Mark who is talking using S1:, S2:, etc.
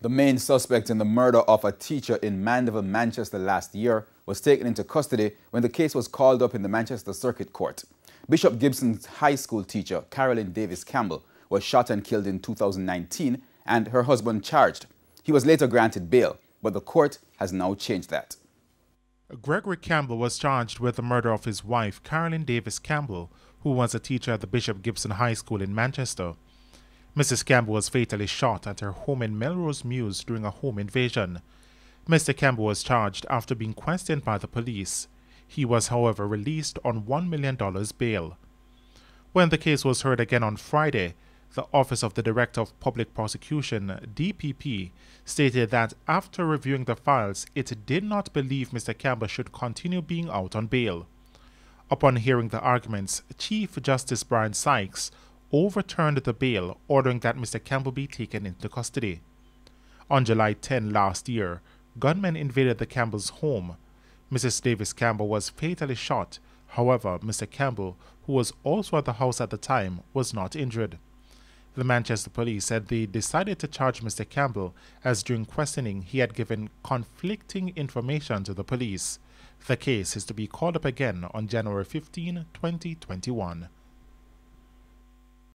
S1: The main suspect in the murder of a teacher in Mandeville, Manchester last year was taken into custody when the case was called up in the Manchester Circuit Court. Bishop Gibson's high school teacher, Carolyn Davis Campbell, was shot and killed in 2019 and her husband charged. He was later granted bail, but the court has now changed that.
S2: Gregory Campbell was charged with the murder of his wife, Carolyn Davis Campbell, who was a teacher at the Bishop Gibson High School in Manchester. Mrs. Campbell was fatally shot at her home in Melrose Mews during a home invasion. Mr. Campbell was charged after being questioned by the police. He was, however, released on $1 million bail. When the case was heard again on Friday, the Office of the Director of Public Prosecution, DPP, stated that after reviewing the files, it did not believe Mr. Campbell should continue being out on bail. Upon hearing the arguments, Chief Justice Brian Sykes overturned the bail, ordering that Mr. Campbell be taken into custody. On July 10 last year, gunmen invaded the Campbell's home. Mrs. Davis Campbell was fatally shot. However, Mr. Campbell, who was also at the house at the time, was not injured. The Manchester police said they decided to charge Mr. Campbell as during questioning he had given conflicting information to the police. The case is to be called up again on January 15, 2021.